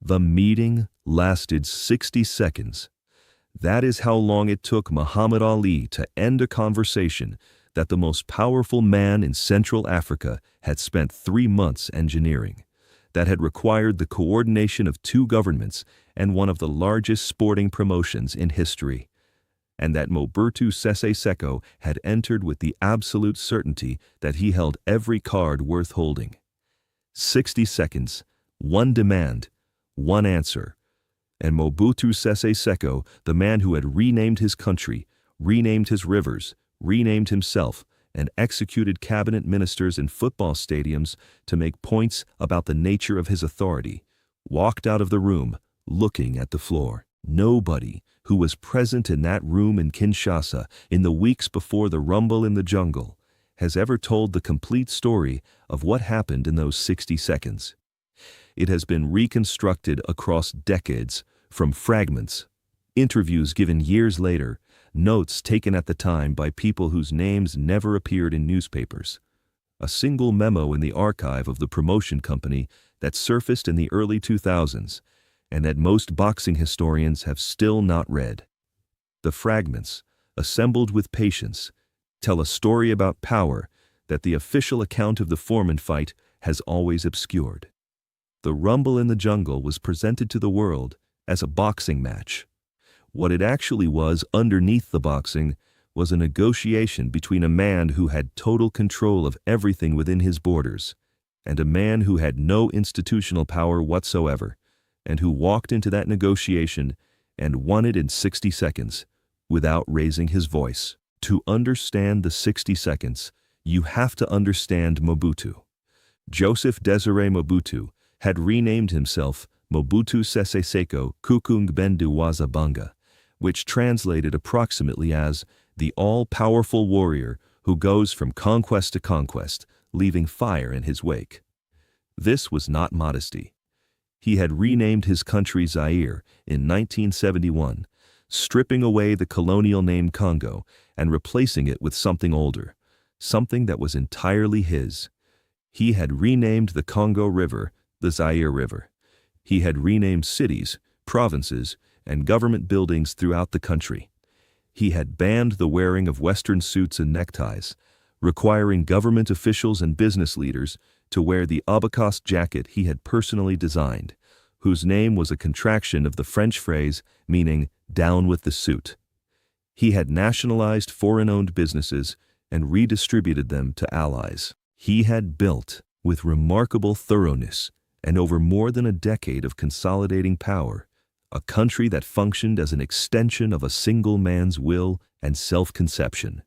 The meeting lasted 60 seconds. That is how long it took Muhammad Ali to end a conversation that the most powerful man in Central Africa had spent 3 months engineering, that had required the coordination of 2 governments and one of the largest sporting promotions in history, and that Mobutu Sese Seko had entered with the absolute certainty that he held every card worth holding. 60 seconds, 1 demand, 1 answer. And Mobutu Sese Seko, the man who had renamed his country, renamed his rivers, renamed himself, and executed cabinet ministers in football stadiums to make points about the nature of his authority, walked out of the room, looking at the floor. Nobody who was present in that room in Kinshasa in the weeks before the rumble in the jungle has ever told the complete story of what happened in those 60 seconds. It has been reconstructed across decades from fragments, interviews given years later, notes taken at the time by people whose names never appeared in newspapers, a single memo in the archive of the promotion company that surfaced in the early 2000s and that most boxing historians have still not read. The fragments, assembled with patience, tell a story about power that the official account of the Foreman fight has always obscured. The rumble in the jungle was presented to the world as a boxing match. What it actually was underneath the boxing was a negotiation between a man who had total control of everything within his borders and a man who had no institutional power whatsoever and who walked into that negotiation and won it in 60 seconds without raising his voice. To understand the 60 seconds, you have to understand Mobutu. Joseph Desire Mobutu had renamed himself Mobutu Sese Seko Kukung Bendu Wazabanga, which translated approximately as the all-powerful warrior who goes from conquest to conquest, leaving fire in his wake. This was not modesty. He had renamed his country Zaire in 1971, stripping away the colonial name Congo and replacing it with something older, something that was entirely his. He had renamed the Congo River the Zaire River. He had renamed cities, provinces, and government buildings throughout the country. He had banned the wearing of Western suits and neckties, requiring government officials and business leaders to wear the abacus jacket he had personally designed, whose name was a contraction of the French phrase meaning "down with the suit." He had nationalized foreign-owned businesses and redistributed them to allies. He had built, with remarkable thoroughness and over more than a decade of consolidating power, a country that functioned as an extension of a single man's will and self-conception.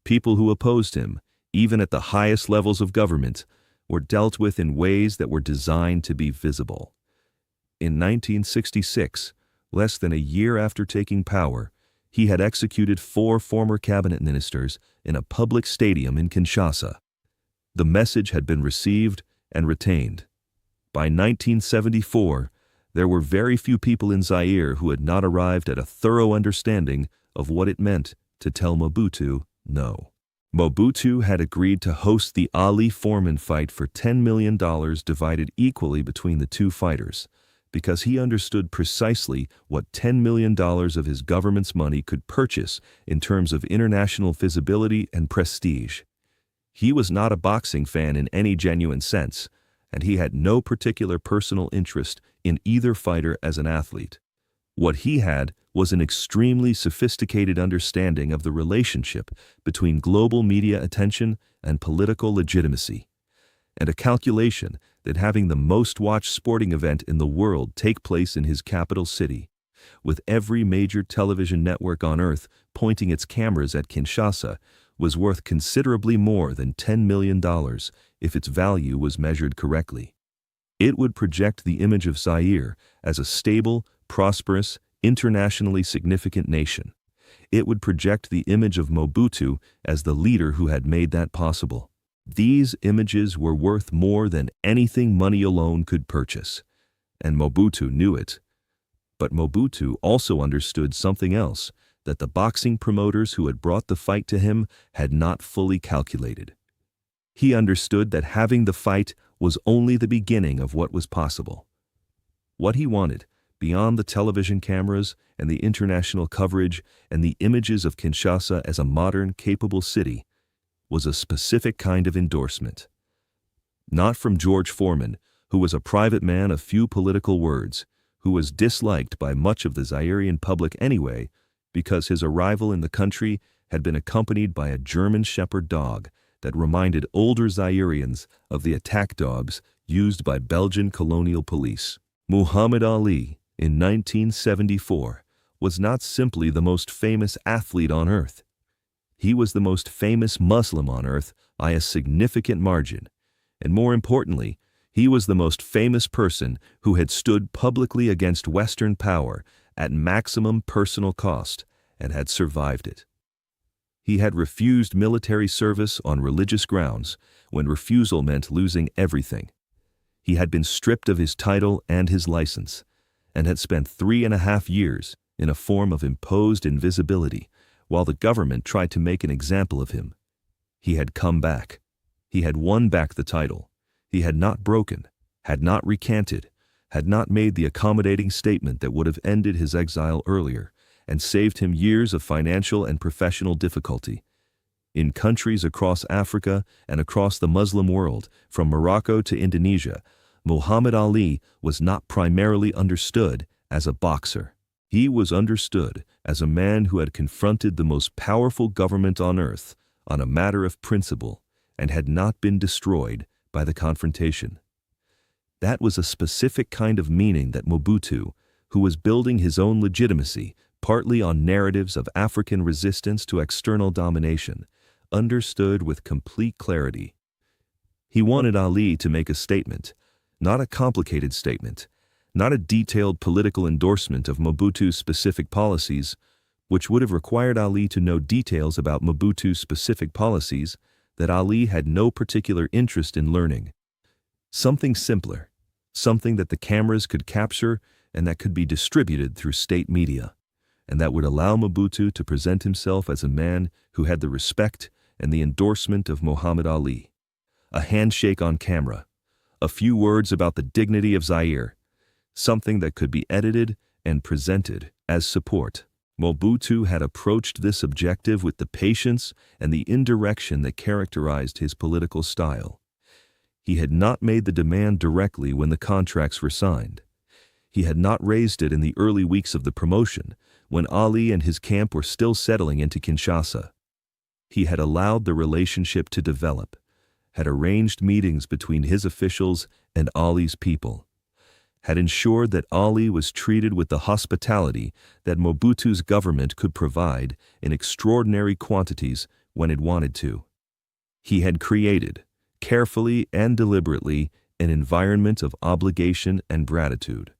People who opposed him, even at the highest levels of government, were dealt with in ways that were designed to be visible. In 1966, less than a year after taking power, he had executed 4 former cabinet ministers in a public stadium in Kinshasa. The message had been received and retained. By 1974, there were very few people in Zaire who had not arrived at a thorough understanding of what it meant to tell Mobutu no. Mobutu had agreed to host the Ali Foreman fight for $10 million divided equally between the 2 fighters, because he understood precisely what $10 million of his government's money could purchase in terms of international visibility and prestige. He was not a boxing fan in any genuine sense, and he had no particular personal interest in either fighter as an athlete. What he had was an extremely sophisticated understanding of the relationship between global media attention and political legitimacy, and a calculation that having the most watched sporting event in the world take place in his capital city, with every major television network on earth pointing its cameras at Kinshasa, was worth considerably more than $10 million if its value was measured correctly. It would project the image of Zaire as a stable, prosperous, internationally significant nation. It would project the image of Mobutu as the leader who had made that possible. These images were worth more than anything money alone could purchase, and Mobutu knew it. But Mobutu also understood something else that the boxing promoters who had brought the fight to him had not fully calculated. He understood that having the fight was only the beginning of what was possible. What he wanted, beyond the television cameras and the international coverage and the images of Kinshasa as a modern, capable city, was a specific kind of endorsement. Not from George Foreman, who was a private man of few political words, who was disliked by much of the Zairean public anyway, because his arrival in the country had been accompanied by a German shepherd dog that reminded older Zaireans of the attack dogs used by Belgian colonial police. Muhammad Ali, in 1974, was not simply the most famous athlete on earth. He was the most famous Muslim on earth by a significant margin, and more importantly, he was the most famous person who had stood publicly against Western power at maximum personal cost and had survived it. He had refused military service on religious grounds when refusal meant losing everything. He had been stripped of his title and his license, and had spent 3.5 years in a form of imposed invisibility while the government tried to make an example of him. He had come back. He had won back the title. He had not broken, had not recanted, had not made the accommodating statement that would have ended his exile earlier and saved him years of financial and professional difficulty. In countries across Africa and across the Muslim world, from Morocco to Indonesia, Muhammad Ali was not primarily understood as a boxer. He was understood as a man who had confronted the most powerful government on earth on a matter of principle and had not been destroyed by the confrontation. That was a specific kind of meaning that Mobutu, who was building his own legitimacy partly on narratives of African resistance to external domination, understood with complete clarity. He wanted Ali to make a statement, not a complicated statement, not a detailed political endorsement of Mobutu's specific policies, which would have required Ali to know details about Mobutu's specific policies that Ali had no particular interest in learning. Something simpler, something that the cameras could capture and that could be distributed through state media, and that would allow Mobutu to present himself as a man who had the respect and the endorsement of Muhammad Ali. A handshake on camera, a few words about the dignity of Zaire, something that could be edited and presented as support. Mobutu had approached this objective with the patience and the indirection that characterized his political style. He had not made the demand directly when the contracts were signed. He had not raised it in the early weeks of the promotion, when Ali and his camp were still settling into Kinshasa. He had allowed the relationship to develop, had arranged meetings between his officials and Ali's people, had ensured that Ali was treated with the hospitality that Mobutu's government could provide in extraordinary quantities when it wanted to. He had created, carefully and deliberately, an environment of obligation and gratitude.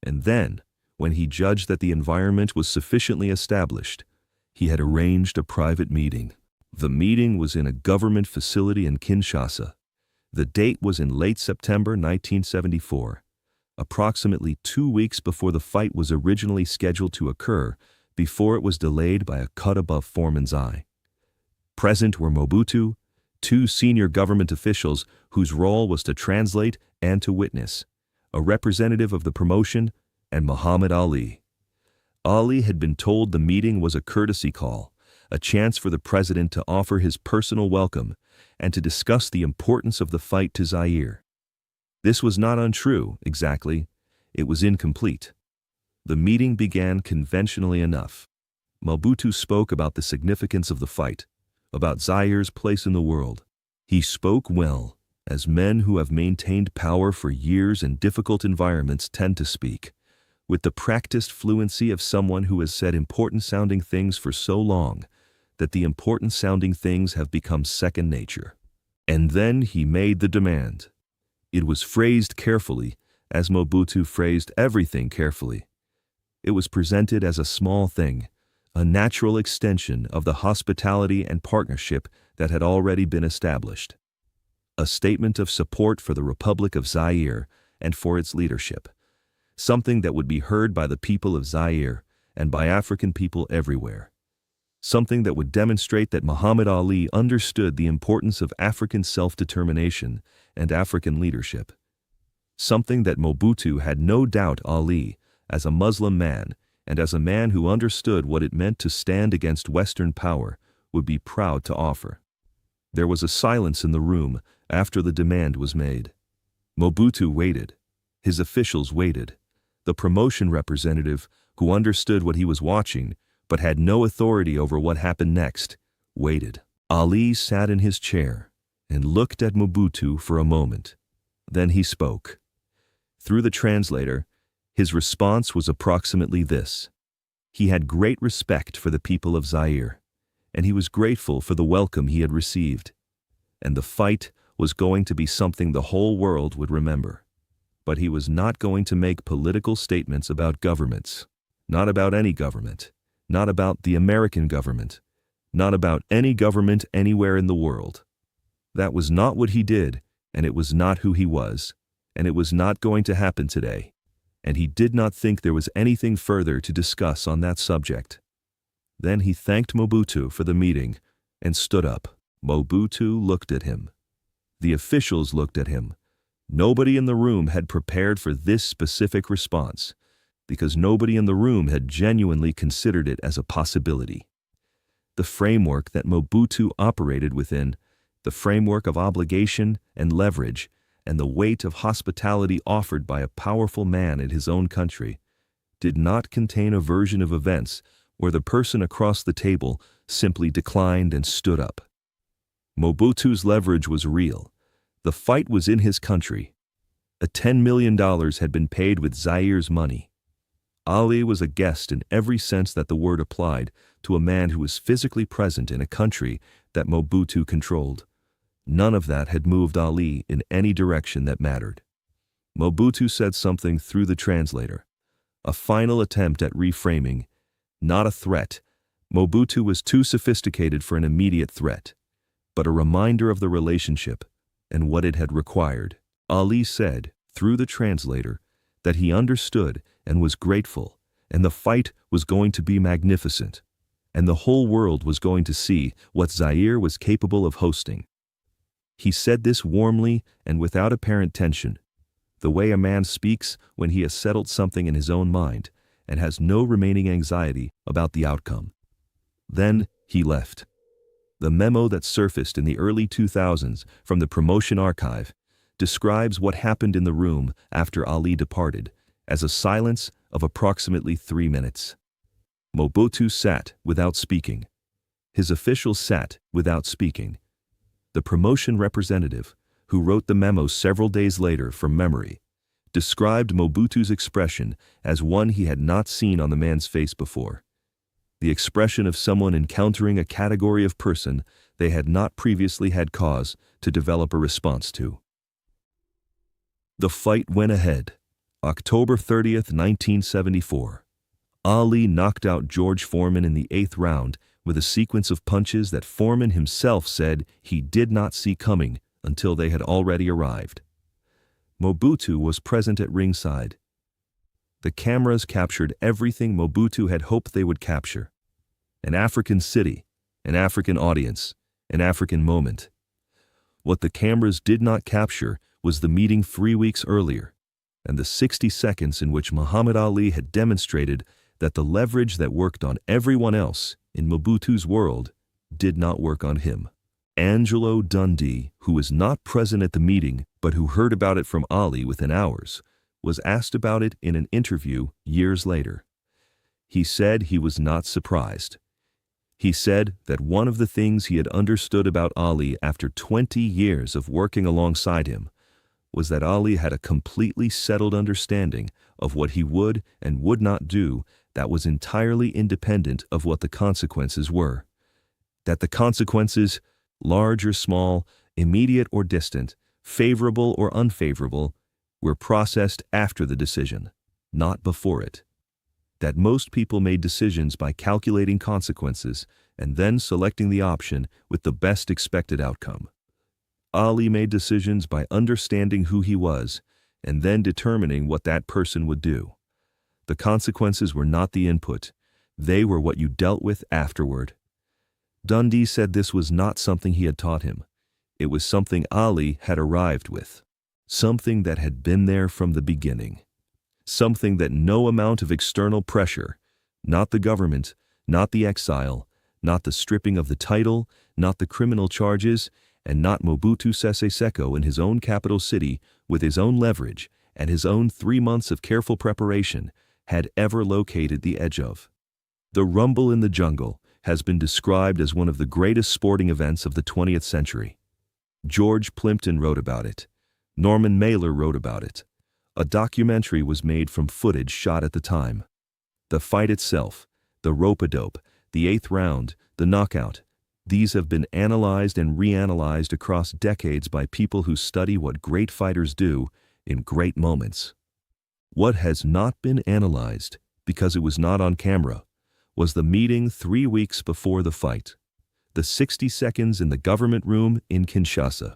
And then, when he judged that the environment was sufficiently established, he had arranged a private meeting. The meeting was in a government facility in Kinshasa. The date was in late September 1974, approximately 2 weeks before the fight was originally scheduled to occur, before it was delayed by a cut above Foreman's eye. Present were Mobutu, 2 senior government officials whose role was to translate and to witness, a representative of the promotion, and Muhammad Ali. Ali had been told the meeting was a courtesy call, a chance for the president to offer his personal welcome and to discuss the importance of the fight to Zaire. This was not untrue, exactly. It was incomplete. The meeting began conventionally enough. Mobutu spoke about the significance of the fight, about Zaire's place in the world. He spoke well, as men who have maintained power for years in difficult environments tend to speak, with the practiced fluency of someone who has said important-sounding things for so long that the important-sounding things have become second nature. And then he made the demand. It was phrased carefully, as Mobutu phrased everything carefully. It was presented as a small thing, a natural extension of the hospitality and partnership that had already been established. A statement of support for the Republic of Zaire and for its leadership, something that would be heard by the people of Zaire and by African people everywhere. Something that would demonstrate that Muhammad Ali understood the importance of African self-determination and African leadership. something that Mobutu had no doubt Ali, as a Muslim man, and as a man who understood what it meant to stand against Western power, would be proud to offer. There was a silence in the room after the demand was made. Mobutu waited. His officials waited. The promotion representative, who understood what he was watching but had no authority over what happened next, waited. Ali sat in his chair and looked at Mobutu for a moment. Then he spoke. Through the translator, his response was approximately this. He had great respect for the people of Zaire, and he was grateful for the welcome he had received. And the fight was going to be something the whole world would remember. But he was not going to make political statements about governments. Not about any government. Not about the American government. Not about any government anywhere in the world. That was not what he did, and it was not who he was, and it was not going to happen today. And he did not think there was anything further to discuss on that subject. Then he thanked Mobutu for the meeting and stood up. Mobutu looked at him. The officials looked at him. Nobody in the room had prepared for this specific response, because nobody in the room had genuinely considered it as a possibility. The framework that Mobutu operated within, the framework of obligation and leverage, and the weight of hospitality offered by a powerful man in his own country, did not contain a version of events where the person across the table simply declined and stood up. Mobutu's leverage was real. The fight was in his country. $10 million had been paid with Zaire's money. Ali was a guest in every sense that the word applied to a man who was physically present in a country that Mobutu controlled. None of that had moved Ali in any direction that mattered. Mobutu said something through the translator. A final attempt at reframing, not a threat. Mobutu was too sophisticated for an immediate threat, but a reminder of the relationship and what it had required. Ali said, through the translator, that he understood and was grateful, and the fight was going to be magnificent, and the whole world was going to see what Zaire was capable of hosting. He said this warmly and without apparent tension, the way a man speaks when he has settled something in his own mind and has no remaining anxiety about the outcome. Then he left. The memo that surfaced in the early 2000s from the promotion archive describes what happened in the room after Ali departed as a silence of approximately 3 minutes. Mobutu sat without speaking. His officials sat without speaking. The promotion representative, who wrote the memo several days later from memory, described Mobutu's expression as one he had not seen on the man's face before. The expression of someone encountering a category of person they had not previously had cause to develop a response to. The fight went ahead. October 30th, 1974. Ali knocked out George Foreman in the 8th round with a sequence of punches that Foreman himself said he did not see coming until they had already arrived. Mobutu was present at ringside. The cameras captured everything Mobutu had hoped they would capture. An African city, an African audience, an African moment. What the cameras did not capture was the meeting 3 weeks earlier, and the 60 seconds in which Muhammad Ali had demonstrated that the leverage that worked on everyone else in Mobutu's world did not work on him. Angelo Dundee, who was not present at the meeting but who heard about it from Ali within hours, was asked about it in an interview years later. He said he was not surprised. He said that one of the things he had understood about Ali after 20 years of working alongside him was that Ali had a completely settled understanding of what he would and would not do that was entirely independent of what the consequences were. That the consequences, large or small, immediate or distant, favorable or unfavorable, were processed after the decision, not before it. That most people made decisions by calculating consequences and then selecting the option with the best expected outcome. Ali made decisions by understanding who he was and then determining what that person would do. The consequences were not the input. They were what you dealt with afterward. Dundee said this was not something he had taught him. It was something Ali had arrived with. something that had been there from the beginning. Something that no amount of external pressure, not the government, not the exile, not the stripping of the title, not the criminal charges, and not Mobutu Sese Seko in his own capital city with his own leverage and his own 3 months of careful preparation, had ever located the edge of. The rumble in the jungle has been described as one of the greatest sporting events of the 20th century. George Plimpton wrote about it. Norman Mailer wrote about it. A documentary was made from footage shot at the time. The fight itself, the rope-a-dope, the 8th round, the knockout, these have been analyzed and reanalyzed across decades by people who study what great fighters do in great moments. What has not been analyzed, because it was not on camera, was the meeting 3 weeks before the fight. The 60 seconds in the government room in Kinshasa.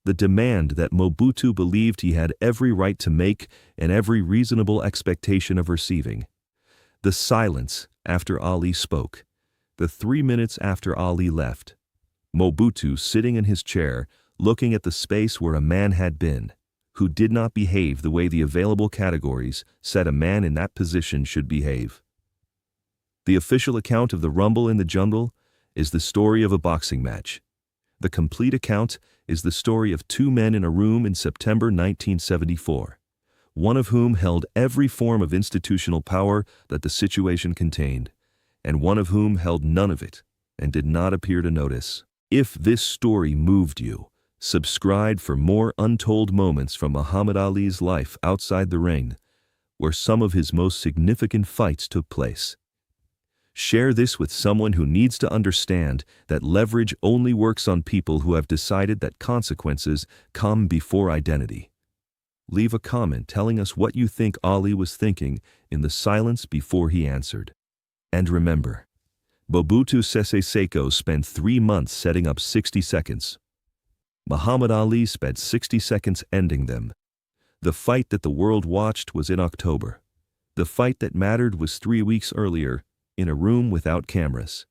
The demand that Mobutu believed he had every right to make and every reasonable expectation of receiving. The silence after Ali spoke. The 3 minutes after Ali left. Mobutu sitting in his chair, looking at the space where a man had been, who did not behave the way the available categories said a man in that position should behave. The official account of the rumble in the jungle is the story of a boxing match. The complete account is the story of 2 men in a room in September 1974, one of whom held every form of institutional power that the situation contained, and one of whom held none of it and did not appear to notice. If this story moved you, subscribe for more untold moments from Muhammad Ali's life outside the ring, where some of his most significant fights took place. Share this with someone who needs to understand that leverage only works on people who have decided that consequences come before identity. Leave a comment telling us what you think Ali was thinking in the silence before he answered. And remember, Mobutu Sese Seko spent 3 months setting up 60 seconds. Muhammad Ali spent 60 seconds ending them. The fight that the world watched was in October. The fight that mattered was 3 weeks earlier, in a room without cameras.